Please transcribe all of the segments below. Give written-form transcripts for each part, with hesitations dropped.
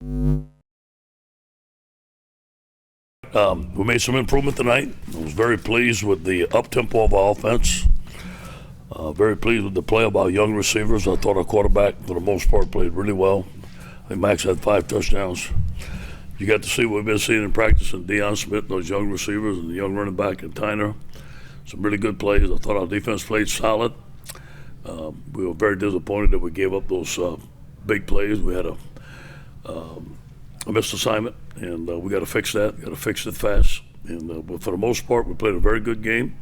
We made some improvement tonight. I was very pleased with the up tempo of our offense. Very pleased with the play of our young receivers. I thought our quarterback, for the most part, played really well. I think Max had 5 touchdowns. You got to see what we've been seeing in practice in Deion Smith, those young receivers, and the young running back in Tyner. Some really good plays. I thought our defense played solid. We were very disappointed that we gave up those big plays. We had a missed assignment, and we got to fix that. Got to fix it fast. And but for the most part, we played a very good game.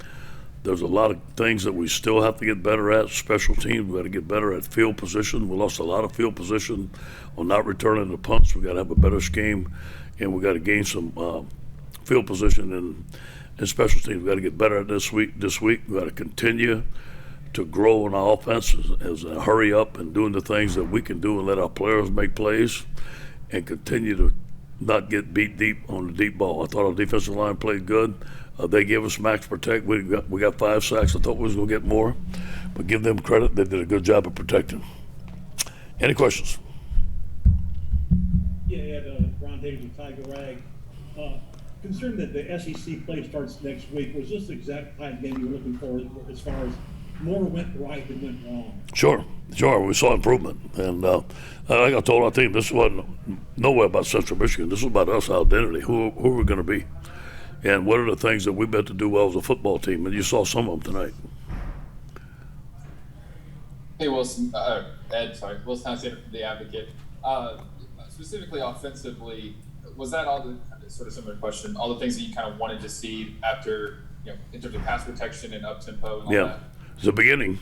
There's a lot of things that we still have to get better at. Special teams, we got to get better at field position. We lost a lot of field position on not returning the punts. We got to have a better scheme, and we got to gain some field position in special teams. We got to get better at this week. We got to continue to grow on our offense as hurry up and doing the things that we can do and let our players make plays and continue to not get beat deep on the deep ball. I thought our defensive line played good. They gave us max protect. We got 5 sacks. I thought we was going to get more, but give them credit. They did a good job of protecting. Any questions? Yeah, Ed, Ron Davis with Tiger Rag. Concerned that the SEC play starts next week, was this the exact kind of game you were looking for as far as more went right than went wrong? Sure. We saw improvement. And like I told our team, this wasn't nowhere about Central Michigan. This was about us, our identity, who we're going to be. And what are the things that we meant to do well as a football team? And you saw some of them tonight. Hey, Wilson, Wilson Alexander from The Advocate. Specifically offensively, was that all the sort of similar question, all the things that you kind of wanted to see after, in terms of pass protection and up tempo and all that? It's a beginning.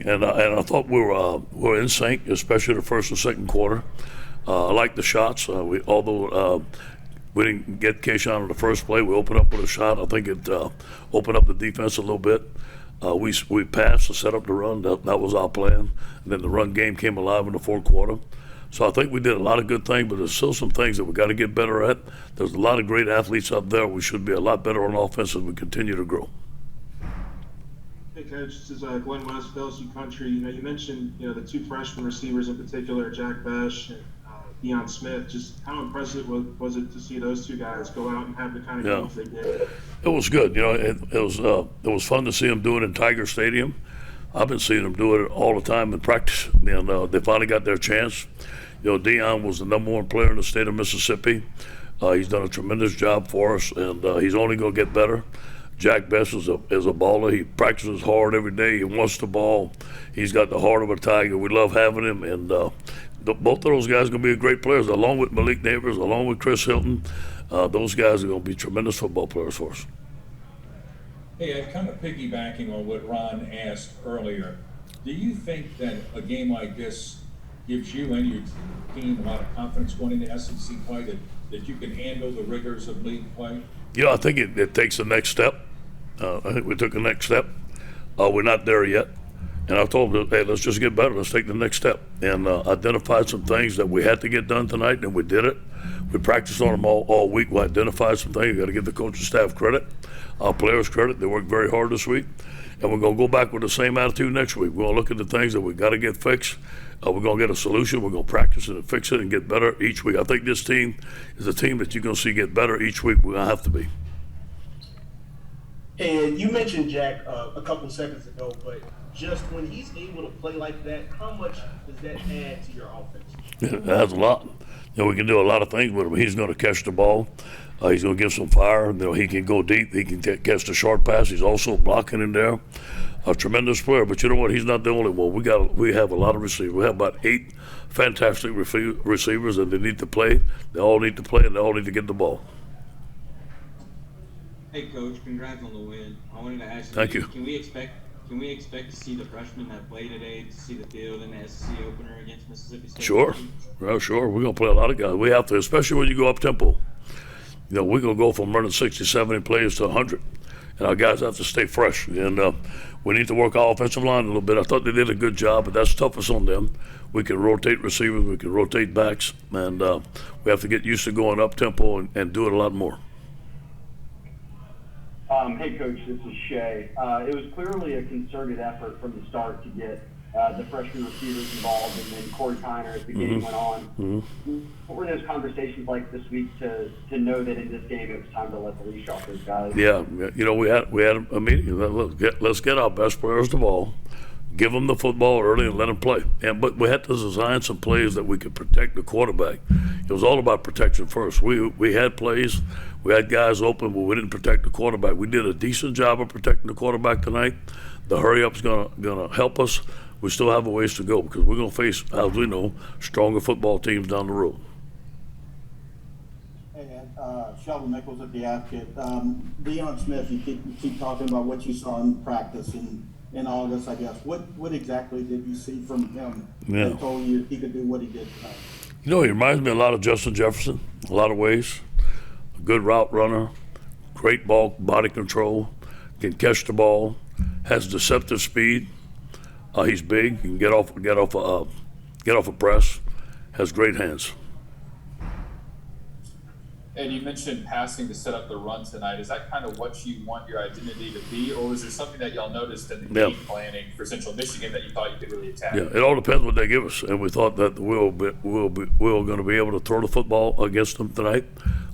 And I thought we were in sync, especially the first and second quarter. I like the shots. Although we didn't get Keyshawn on the first play, we opened up with a shot. I think it opened up the defense a little bit. We passed to set up the run. That was our plan. And then the run game came alive in the fourth quarter. So I think we did a lot of good things, but there's still some things that we got to get better at. There's a lot of great athletes up there. We should be a lot better on offense as we continue to grow. Hey, Coach, this is Glenn West, LSU Country. You mentioned, the 2 freshman receivers in particular, Jack Besh and Deion Smith. Just how impressive was it to see those 2 guys go out and have the kind of games they did? It was good. It was fun to see them do it in Tiger Stadium. I've been seeing them do it all the time in practice, and they finally got their chance. Deion was the number 1 player in the state of Mississippi. He's done a tremendous job for us, and he's only going to get better. Jack Bess is a baller. He practices hard every day. He wants the ball. He's got the heart of a tiger. We love having him, and both of those guys are going to be great players, along with Malik Neighbors, along with Chris Hilton. Those guys are going to be tremendous football players for us. Hey, Ed, kind of piggybacking on what Ron asked earlier, do you think that a game like this gives you and your team a lot of confidence going into SEC play that you can handle the rigors of league play? I think it takes the next step. I think we took the next step. We're not there yet. And I told them, hey, let's just get better. Let's take the next step. And identified some things that we had to get done tonight, and we did it. We practiced on them all week. We identified some things. You got to give the coaching staff credit, our players credit. They worked very hard this week. And we're going to go back with the same attitude next week. We're going to look at the things that we got to get fixed. We're going to get a solution. We're going to practice it and fix it and get better each week. I think this team is a team that you're going to see get better each week. We're going to have to be. And you mentioned Jack a couple seconds ago, but just when he's able to play like that, how much does that add to your offense? It adds a lot. We can do a lot of things with him. He's going to catch the ball. He's going to give some fire. He can go deep. He can catch the short pass. He's also blocking in there. A tremendous player. But you know what? He's not the only one. We have a lot of receivers. We have about 8 fantastic receivers, and they need to play. They all need to play, and they all need to get the ball. Hey, Coach, congrats on the win. I wanted to ask you, Thank you. Can we expect to see the freshmen that play today to see the field in the SEC opener against Mississippi State? Sure. Well, sure. We're going to play a lot of guys. We have to, especially when you go up tempo. We're going to go from running 60, 70 plays to 100. And our guys have to stay fresh. And we need to work our offensive line a little bit. I thought they did a good job, but that's toughest on them. We can rotate receivers. We can rotate backs. And we have to get used to going up tempo and do it a lot more. Hey, Coach, this is Shay. It was clearly a concerted effort from the start to get the freshman receivers involved, and then Corey Kiner as the game went on. What were those conversations like this week to know that in this game it was time to let the leash off those guys? Yeah, we had a meeting. Let's get our best players the ball, give them the football early, and let them play. But we had to design some plays that we could protect the quarterback. It was all about protection first. We had plays, we had guys open, but we didn't protect the quarterback. We did a decent job of protecting the quarterback tonight. The hurry up's gonna help us. We still have a ways to go because we're gonna face, as we know, stronger football teams down the road. Hey, Ed, Sheldon Nichols at the Advocate. Deion Smith, you keep talking about what you saw in practice in August, I guess. What exactly did you see from him that told you he could do what he did tonight? He reminds me a lot of Justin Jefferson, a lot of ways. A good route runner, great body control, can catch the ball, has deceptive speed. He's big, he can get off a press, has great hands. And you mentioned passing to set up the run tonight. Is that kind of what you want your identity to be, or was there something that y'all noticed in the game planning for Central Michigan that you thought you could really attack? Yeah, it all depends what they give us, and we thought that we were going to be able to throw the football against them tonight,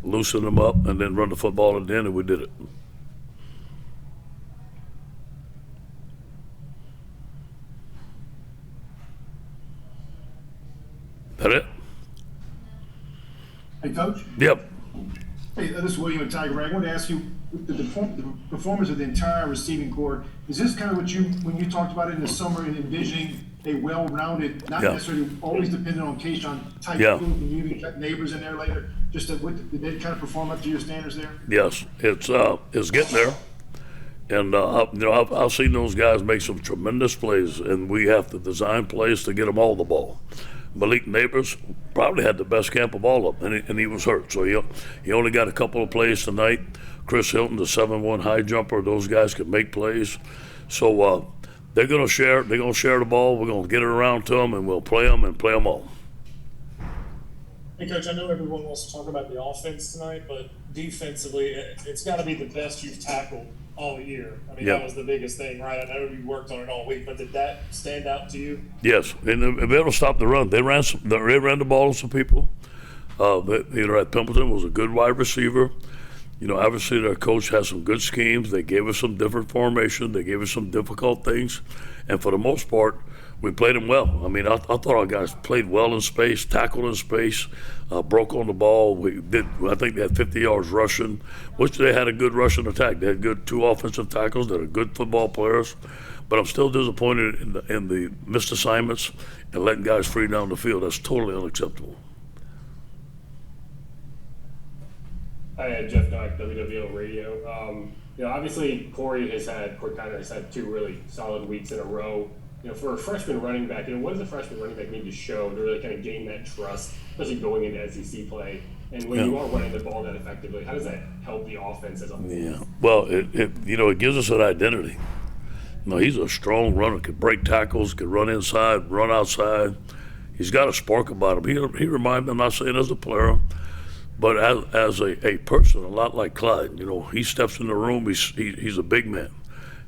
loosen them up, and then run the football at the end, and we did it. That it? Hey, Coach. Yep. Hey, this is William at Tiger Rag. I wanted to ask you, the performance of the entire receiving corps, is this kind of what when you talked about it in the summer and envisioning a well-rounded, not necessarily always dependent on Keyshawn type group, and you even got neighbors in there later, just did they kind of perform up to your standards there? Yes, it's getting there. And, I've seen those guys make some tremendous plays, and we have to design plays to get them all the ball. Malik Neighbors probably had the best camp of all of them, and he was hurt. So he only got a couple of plays tonight. Chris Hilton, the 7-1 high jumper, those guys can make plays. So they're going to share the ball. We're going to get it around to them, and we'll play them and play them all. Hey, Coach, I know everyone wants to talk about the offense tonight, but defensively, it's got to be the best you've tackled all year. I mean, that was the biggest thing, right? I know you worked on it all week, but did that stand out to you? Yes, and be able to stop the run. They ran the ball to some people. At Pimpleton was a good wide receiver. Obviously their coach has some good schemes. They gave us some different formation. They gave us some difficult things, and for the most part, we played them well. I mean, I thought our guys played well in space, tackled in space, broke on the ball. I think they had 50 yards rushing, which they had a good rushing attack. They had good 2 offensive tackles. They're good football players. But I'm still disappointed in the missed assignments and letting guys free down the field. That's totally unacceptable. Hi, Jeff Dyke, WWL Radio. Obviously Corey Kiner has had 2 really solid weeks in a row. For a freshman running back, what does a freshman running back need to show to really kind of gain that trust, especially going into SEC play? And when you are running the ball that effectively, how does that help the offense as a whole? Yeah, well, it gives us an identity. He's a strong runner, could break tackles, could run inside, run outside. He's got a spark about him. He reminds me, I'm not saying as a player, but as a person, a lot like Clyde. He steps in the room, he's a big man.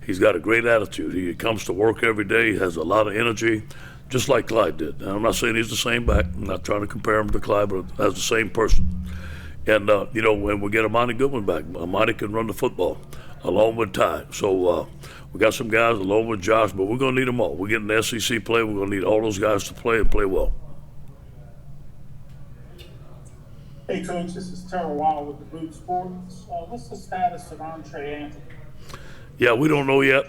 He's got a great attitude. He comes to work every day. He has a lot of energy, just like Clyde did. And I'm not saying he's the same back. I'm not trying to compare him to Clyde, but as the same person. And, when we get Amani Goodwin back, Amani can run the football along with Ty. So we got some guys along with Josh, but we're going to need them all. We're getting the SEC play. We're going to need all those guys to play and play well. Hey, Coach, this is Terrell Wild with the Boot Sports. What's the status of Andre Anthony? Yeah, we don't know yet.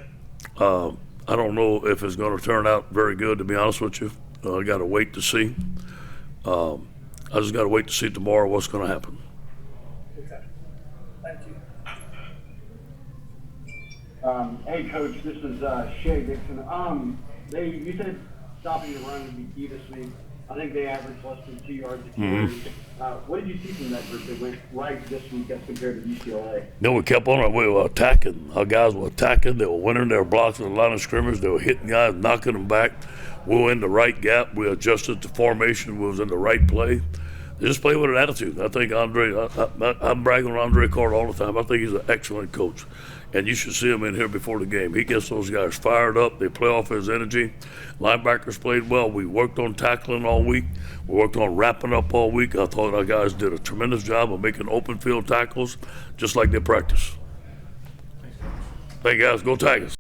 I don't know if it's going to turn out very good, to be honest with you. I got to wait to see. I just got to wait to see tomorrow what's going to happen. Okay. Thank you. Hey, Coach, this is Shea Dixon. You said stopping the run would be key this week. I think they averaged less than 2 yards a carry. What did you see from that group that went right this week as compared to UCLA? We kept on. We were attacking. Our guys were attacking. They were winning their blocks in the line of scrimmage. They were hitting guys, knocking them back. We were in the right gap. We adjusted the formation. We was in the right play. They just play with an attitude. I think I'm bragging on Andre Carter all the time. I think he's an excellent coach. And you should see him in here before the game. He gets those guys fired up. They play off his energy. Linebackers played well. We worked on tackling all week. We worked on wrapping up all week. I thought our guys did a tremendous job of making open field tackles, just like they practice. Thank you, guys. Go Tigers.